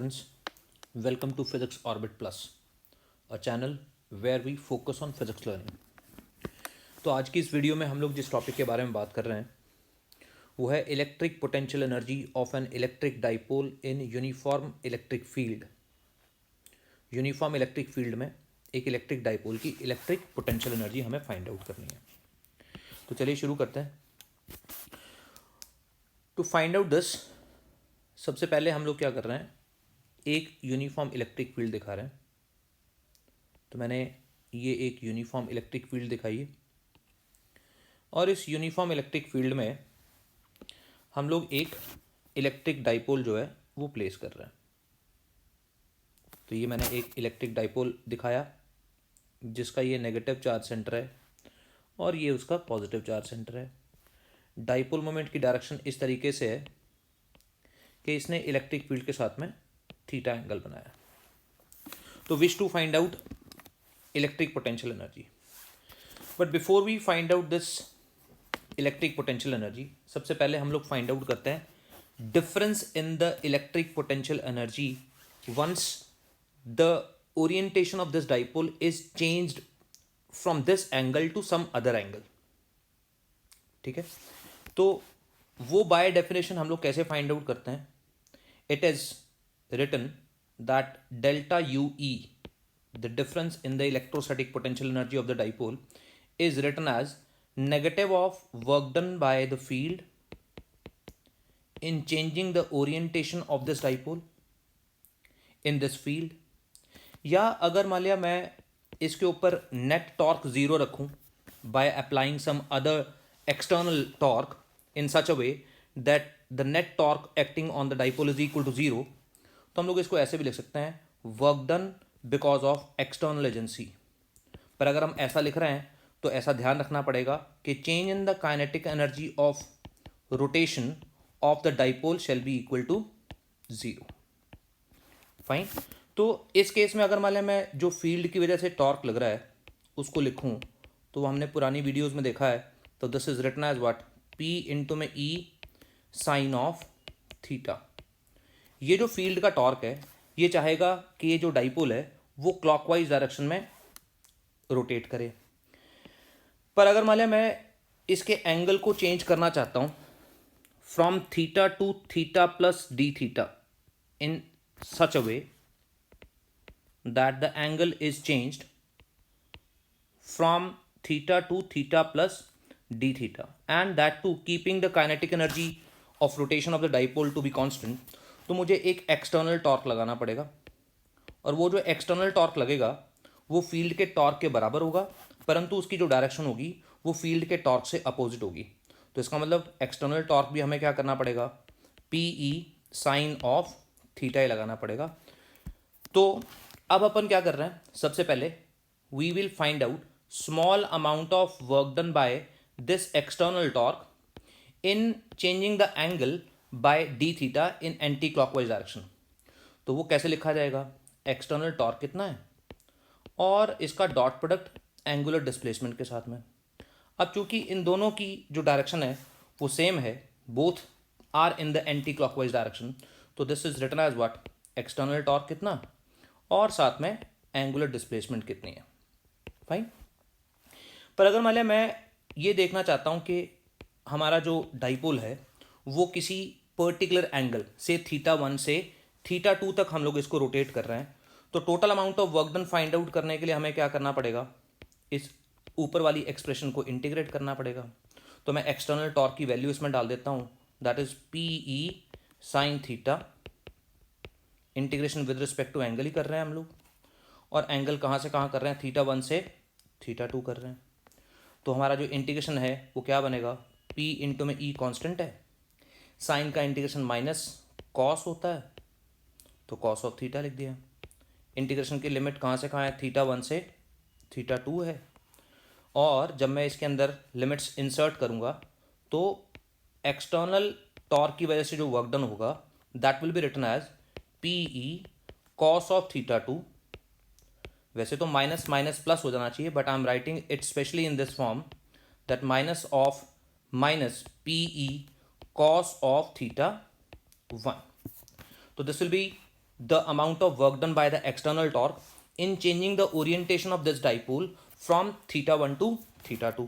students, welcome to Physics Orbit Plus, a channel where we focus on physics learning. तो आज की इस video में हम लोग जिस टॉपिक के बारे में बात कर रहे हैं वो है electric potential energy of an electric dipole in uniform electric field. Uniform electric field में एक इलेक्ट्रिक डाइपोल की इलेक्ट्रिक पोटेंशियल एनर्जी हमें फाइंड आउट करनी है। तो चलिए शुरू करते हैं। टू फाइंड आउट दिस, सबसे पहले हम लोग क्या कर रहे हैं, एक यूनिफॉर्म इलेक्ट्रिक फील्ड दिखा रहे हैं। तो मैंने ये एक यूनिफॉर्म इलेक्ट्रिक फील्ड दिखाई है और इस यूनिफॉर्म इलेक्ट्रिक फील्ड में हम लोग एक इलेक्ट्रिक डाइपोल जो है वो प्लेस कर रहे हैं। तो ये मैंने एक इलेक्ट्रिक डाइपोल दिखाया जिसका ये नेगेटिव चार्ज सेंटर है और ये उसका पॉजिटिव चार्ज सेंटर है। डाइपोल मोमेंट की डायरेक्शन इस तरीके से है कि इसने इलेक्ट्रिक फील्ड के साथ में थीटा एंगल बनाया। तो wish to find out electric potential energy, but before we find out this electric potential energy, सबसे पहले हम लोग फाइंड आउट करते हैं difference in the electric potential energy once the orientation of this dipole is changed from this angle to some other angle. ठीक है, तो वो बाय डेफिनेशन हम लोग कैसे फाइंड आउट करते हैं। It is written that delta UE, the difference in the electrostatic potential energy of the dipole, is written as negative of work done by the field in changing the orientation of this dipole in this field। या अगर मान लिया मैं इसके ऊपर net torque zero रखूं by applying some other external torque in such a way that the net torque acting on the dipole is equal to zero, तो हम लोग इसको ऐसे भी लिख सकते हैं work done because of external agency. पर अगर हम ऐसा लिख रहे हैं तो ऐसा ध्यान रखना पड़ेगा कि change in the kinetic energy of rotation of the dipole shall be equal to zero. Fine. तो इस केस में अगर मान लिया मैं जो फील्ड की वजह से टॉर्क लग रहा है उसको लिखूं तो हमने पुरानी वीडियोस में देखा है। तो this is written as what, P into में ई साइन ऑफ थीटा। ये जो फील्ड का टॉर्क है ये चाहेगा कि ये जो डाइपोल है वो क्लॉकवाइज डायरेक्शन में रोटेट करे। पर अगर मान लिया मैं इसके एंगल को चेंज करना चाहता हूं from theta to theta plus d theta in such a way that the angle is changed from theta to theta plus d theta and that too keeping the kinetic energy of rotation of the dipole to be constant, तो मुझे एक external torque लगाना पड़ेगा और वो जो external torque लगेगा वो फील्ड के टॉर्क के बराबर होगा, परंतु उसकी जो डायरेक्शन होगी वो फील्ड के टॉर्क से अपोजिट होगी। तो इसका मतलब एक्सटर्नल टॉर्क भी हमें क्या करना पड़ेगा, P E sine of theta ही लगाना पड़ेगा। तो अब अपन क्या कर रहे हैं, सबसे पहले we will find out small amount of work done by this external torque in changing the angle by d theta in anti clockwise direction. तो वो कैसे लिखा जाएगा, एक्सटर्नल टॉर्क कितना है और इसका डॉट प्रोडक्ट एंगुलर डिस्प्लेसमेंट के साथ में। अब चूंकि इन दोनों की जो डायरेक्शन है वो सेम है, both are in the anti clockwise direction, तो this is written as what, external torque कितना और साथ में एंगुलर डिस्प्लेसमेंट कितनी है। फाइन। पर अगर मान लिया मैं ये देखना चाहता हूँ कि हमारा जो डाइपोल है वो किसी पर्टिकुलर एंगल से थीटा 1 से थीटा 2 तक हम लोग इसको रोटेट कर रहे हैं, तो total amount of work done find out करने के लिए हमें क्या करना पड़ेगा, इस ऊपर वाली एक्सप्रेशन को इंटीग्रेट करना पड़ेगा। तो मैं एक्सटर्नल टॉर्क की वैल्यू इसमें डाल देता हूं, that is P E sine theta, integration with respect to angle ही कर रहे हैं हम लोग, और एंगल कहाँ से कहाँ कर रहे हैं, थीटा 1 से थीटा 2 कर रहे हैं। तो हमारा जो इंटीग्रेशन है वो क्या बनेगा, पी इंटू में ई कॉन्स्टेंट है, साइन का इंटीग्रेशन माइनस कॉस होता है तो कॉस ऑफ थीटा लिख दिया। इंटीग्रेशन की लिमिट कहाँ से कहाँ है, थीटा 1 से थीटा 2 है, और जब मैं इसके अंदर लिमिट्स इंसर्ट करूँगा तो एक्सटर्नल टॉर्क की वजह से जो वर्क डन होगा that will be written as P E cos of theta 2। वैसे तो माइनस माइनस प्लस हो जाना चाहिए, but I am writing it specially in this form that minus of minus P E cos of theta 1. So this will be the amount of work done by the external torque in changing the orientation of this dipole from θ1 to θ2.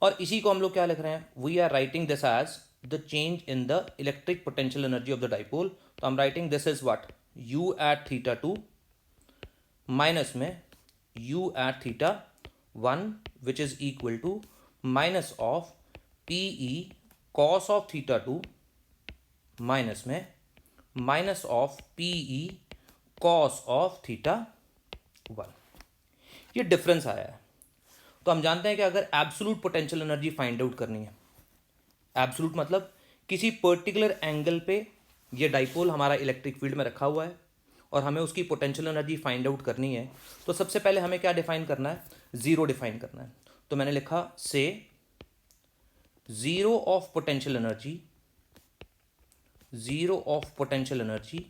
और इसी को हम लोग क्या लिख रहे हैं, we are writing this as the change in the electric potential energy of the dipole. तो I am writing this is what, u at θ2 minus में u at θ1 which is equal to minus of PE cos of θ2 minus में minus of PE cos of θ1. ये difference आया है. तो हम जानते हैं कि अगर absolute potential energy find out करनी है, एब्सोल्यूट मतलब किसी पर्टिकुलर एंगल पे ये डाइपोल हमारा इलेक्ट्रिक फील्ड में रखा हुआ है और हमें उसकी पोटेंशियल एनर्जी फाइंड आउट करनी है, तो सबसे पहले हमें क्या डिफाइन करना है, जीरो डिफाइन करना है. तो मैंने लिखा से zero of potential energy, zero of potential energy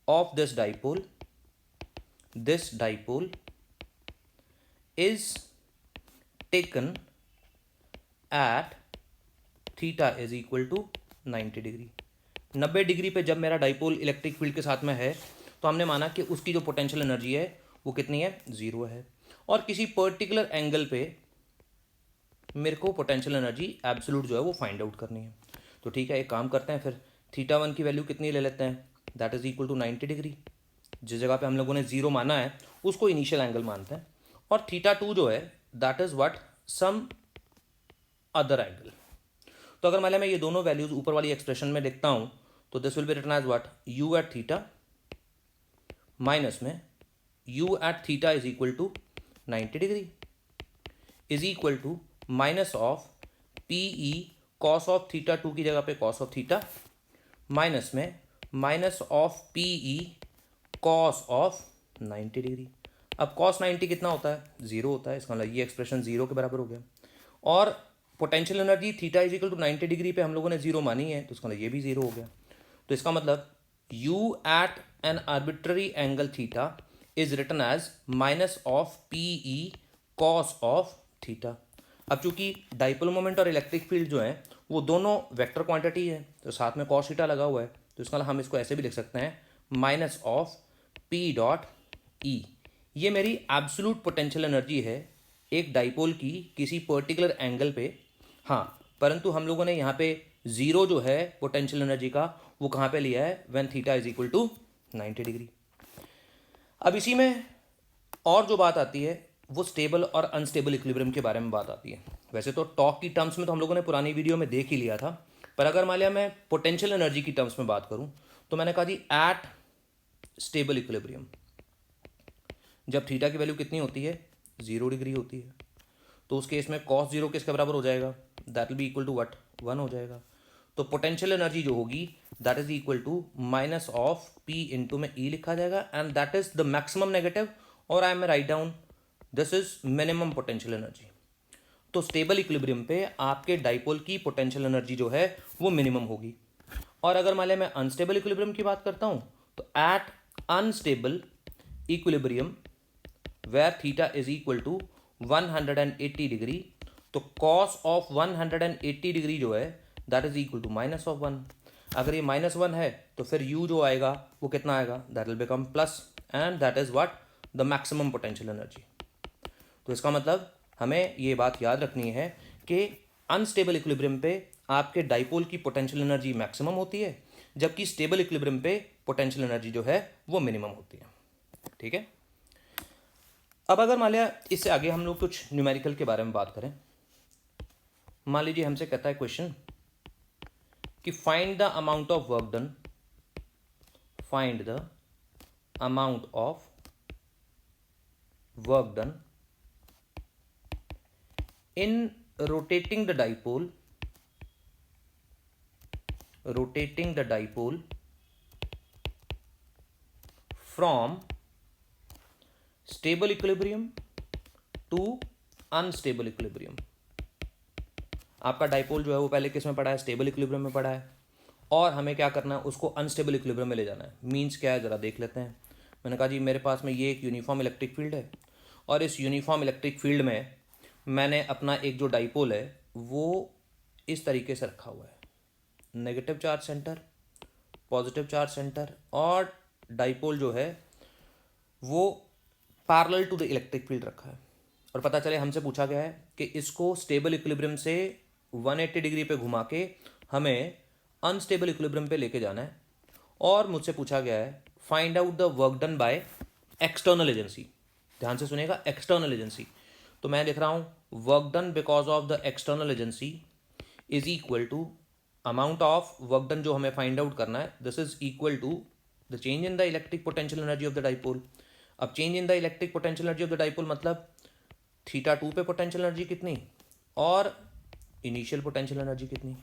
of this dipole is taken at theta is equal to 90 degree. 90 degree पे जब मेरा डाइपोल इलेक्ट्रिक फील्ड के साथ में है तो हमने माना कि उसकी जो पोटेंशियल एनर्जी है वो कितनी है, जीरो है. और किसी पर्टिकुलर एंगल पे मेरे को पोटेंशियल एनर्जी एब्सोल्यूट जो है वो फाइंड आउट करनी है. तो ठीक है, एक काम करते हैं फिर, θ1 की वैल्यू कितनी ले लेते हैं, that is equal to 90 degree. जिस जगह पे हम लोगों ने जीरो माना है उसको इनिशियल एंगल मानते हैं. और θ2 जो है that is what, some other angle. तो अगर मान लिया मैं ये दोनों वैल्यूज ऊपर वाली एक्सप्रेशन में लिखता हूं तो this will be written as what, u at theta minus में u at theta is equal to 90 degree is equal to minus of PE cos of θ2 की जगह पे कॉस ऑफ थीटा माइनस में minus of PE cos of 90 degree. अब cos 90 कितना होता है, zero होता है. इसका मतलब ये एक्सप्रेशन जीरो के बराबर हो गया. और potential energy theta is equal to 90 degree पे हम लोगों ने जीरो मानी है तो इसका मतलब ये भी जीरो हो गया. तो इसका मतलब u at an arbitrary angle theta is written as minus of PE cos of theta. अब चूंकि डाइपोल मोमेंट और इलेक्ट्रिक फील्ड जो है वो दोनों वेक्टर क्वांटिटी है तो साथ में कॉस थीटा लगा हुआ है, तो इसका मतलब हम इसको ऐसे भी लिख सकते हैं minus of P dot E. ये मेरी एब्सोल्यूट पोटेंशियल एनर्जी है एक डाइपोल की किसी पर्टिकुलर एंगल पे. हाँ, परंतु हम लोगों ने यहाँ पे जीरो जो है पोटेंशियल एनर्जी का वो कहाँ पे लिया है, when theta is equal to 90 degree. अब इसी में और जो बात आती है वो स्टेबल और अनस्टेबल इक्विलिब्रियम के बारे में बात आती है. वैसे तो टॉर्क की टर्म्स में तो हम लोगों ने पुरानी वीडियो में देख ही लिया था, पर अगर मान लिया मैं पोटेंशियल एनर्जी की टर्म्स में बात करूँ तो मैंने कहा जी एट स्टेबल इक्विलिब्रियम जब थीटा की वैल्यू कितनी होती है, 0 डिग्री होती है, तो उस केस में कॉस जीरो किसके बराबर हो जाएगा, that will be equal to what, 1 हो जाएगा. तो पोटेंशियल एनर्जी जो होगी that is equal to minus of P into में E लिखा जाएगा and that is the maximum negative, और I am write down this is minimum potential energy. तो स्टेबल इक्विलिब्रियम पे आपके डाइपोल की पोटेंशियल एनर्जी जो है वो मिनिमम होगी. और अगर मान लिया मैं अनस्टेबल इक्विलिब्रियम की बात करता हूँ तो at unstable equilibrium where theta is equal to 180 degree, तो cos of 180 डिग्री जो है that is equal to minus of 1. अगर ये -1 है तो फिर u जो आएगा वो कितना आएगा, that will become plus and that is what the maximum potential energy. तो इसका मतलब हमें ये बात याद रखनी है कि अनस्टेबल इक्विलिब्रियम पे आपके डाइपोल की पोटेंशियल एनर्जी मैक्सिमम होती है जबकि स्टेबल इक्विलिब्रियम पे पोटेंशियल एनर्जी जो है वो मिनिमम होती है. ठीक है. अब अगर मान लिया इससे आगे हम लोग कुछ न्यूमेरिकल के बारे में बात करें. मान लीजिए हमसे कहता है क्वेश्चन कि find the amount of work done, find the amount of work done in rotating the dipole, rotating the dipole from stable equilibrium to unstable equilibrium. आपका डाइपोल जो है वो पहले किस में पड़ा है, स्टेबल इक्विलिब्रियम में पड़ा है, और हमें क्या करना है, उसको अनस्टेबल इक्विलिब्रियम में ले जाना है. मीन्स क्या है ज़रा देख लेते हैं. मैंने कहा जी मेरे पास में ये एक यूनिफॉर्म इलेक्ट्रिक फील्ड है और इस यूनिफॉर्म इलेक्ट्रिक फील्ड में मैंने अपना एक जो डाइपोल है वो इस तरीके से रखा हुआ है, negative charge centre, positive charge centre और डाइपोल जो है वो parallel to the electric field रखा है, और पता चले हमसे पूछा गया है कि इसको स्टेबल इक्विलिब्रियम से 180 डिग्री पे घुमा के हमें अनस्टेबल इक्विलिब्रियम पे लेके जाना है, और मुझसे पूछा गया है find out the work done by external agency. ध्यान से सुनिएगा, एक्सटर्नल एजेंसी। तो मैं लिख रहा हूं work done because of the external agency is equal to amount of work done जो हमें फाइंड आउट करना है, this is equal to the change in the electric potential energy of the dipole. अब change in the electric potential energy of the dipole मतलब θ2 पे potential energy कितनी और initial potential energy कितनी।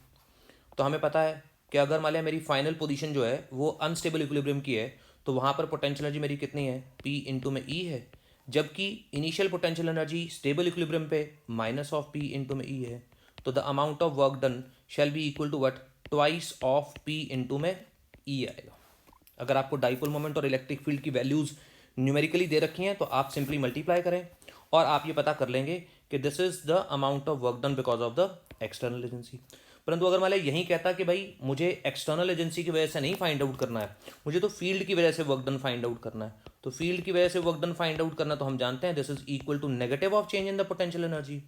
तो हमें पता है कि अगर मान लिया मेरी फाइनल पोजीशन जो है वो अनस्टेबल इक्विलिब्रियम की है, तो वहाँ पर पोटेंशियल एनर्जी मेरी कितनी है, P इंटू में E है, जबकि initial potential energy stable equilibrium पे माइनस ऑफ P इंटू में E है। तो the amount of work done shall be equal to what, twice of P into में E आएगा। अगर आपको डाइपोल मोमेंट और इलेक्ट्रिक फील्ड की वैल्यूज़ न्यूमेरिकली दे रखी हैं तो आप सिंपली मल्टीप्लाई करें और आप ये पता कर लेंगे कि this is the amount of work done because of the external agency. परंतु अगर मान लिया यही कहता कि भाई मुझे एक्सटर्नल एजेंसी की वजह से नहीं फाइंड आउट करना है, मुझे तो फील्ड की वजह से वर्क डन फाइंड आउट करना है, तो फील्ड की वजह से वर्क डन फाइंड आउट करना तो हम जानते हैं this is equal to negative of change in the potential energy.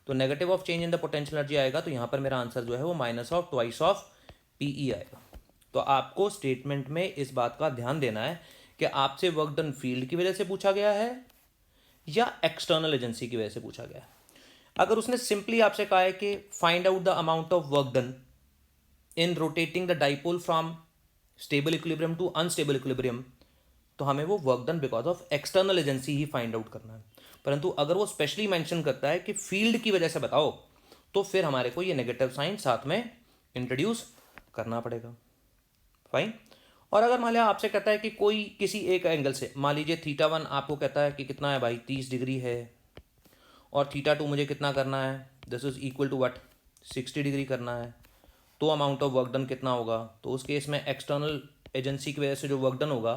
तो negative of change in the potential energy आएगा, तो यहाँ पर मेरा आंसर जो है वो minus of twice of PE आएगा। तो आपको स्टेटमेंट में इस बात का ध्यान देना है कि आपसे वर्क डन फील्ड की वजह से पूछा गया है या एक्सटर्नल एजेंसी की वजह से पूछा गया है। अगर उसने सिंपली आपसे कहा है कि find out the amount of work done in rotating the dipole from stable equilibrium to unstable equilibrium, तो हमें वो work done because of external agency ही फाइंड आउट करना है। परंतु अगर वो स्पेशली मेंशन करता है कि फील्ड की वजह से बताओ, तो फिर हमारे को ये नेगेटिव साइन साथ में इंट्रोड्यूस करना पड़ेगा। फाइन। और अगर मान लिया आपसे कहता है कि कोई किसी एक एंगल से, मान लीजिए θ1 आपको कहता है कि कितना है भाई 30 डिग्री है, और θ2 मुझे कितना करना है, this is equal to what 60 degree करना है, तो अमाउंट ऑफ वर्क डन कितना होगा। तो उस केस में एक्सटर्नल एजेंसी की वजह से जो वर्क डन होगा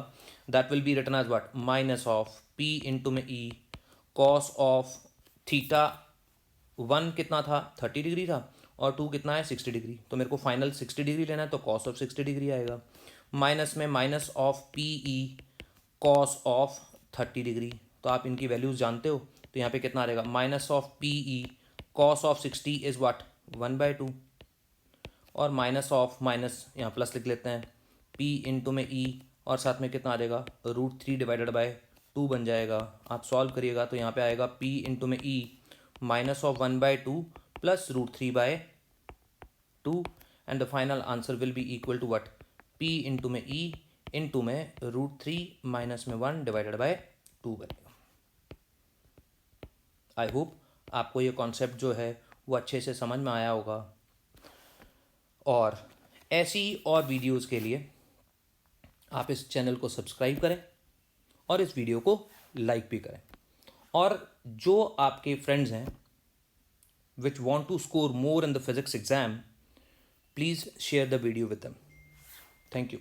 that will be written as what, minus of P into में E कॉस ऑफ θ1 कितना था 30 डिग्री था, और 2 कितना है 60 डिग्री। तो मेरे को फाइनल 60 डिग्री लेना है, तो कॉस ऑफ 60 डिग्री आएगा, माइनस में minus of PE cos of 30 degree. तो आप इनकी वैल्यूज़ जानते हो, तो यहाँ पे कितना आ जाएगा, minus of PE cos of 60 is what 1/2, और माइनस ऑफ माइनस यहाँ प्लस लिख लेते हैं P इंटू में E, और साथ में कितना आ जाएगा √3 डिवाइडेड बाय 2 बन जाएगा। आप सॉल्व करिएगा तो यहाँ पे आएगा P इंटू में E minus of 1/2 plus √3/2, and the final answer will be equal to what, P into में E इंटू में √3 माइनस में 1 डिवाइडेड बाय 2 बनेगा। आई होप आपको ये कॉन्सेप्ट जो है वो अच्छे से समझ में आया होगा, और ऐसी और वीडियोस के लिए आप इस चैनल को सब्सक्राइब करें और इस वीडियो को लाइक भी करें, और जो आपके फ्रेंड्स हैं which want to score more in the physics exam, please share the video with them. Thank you.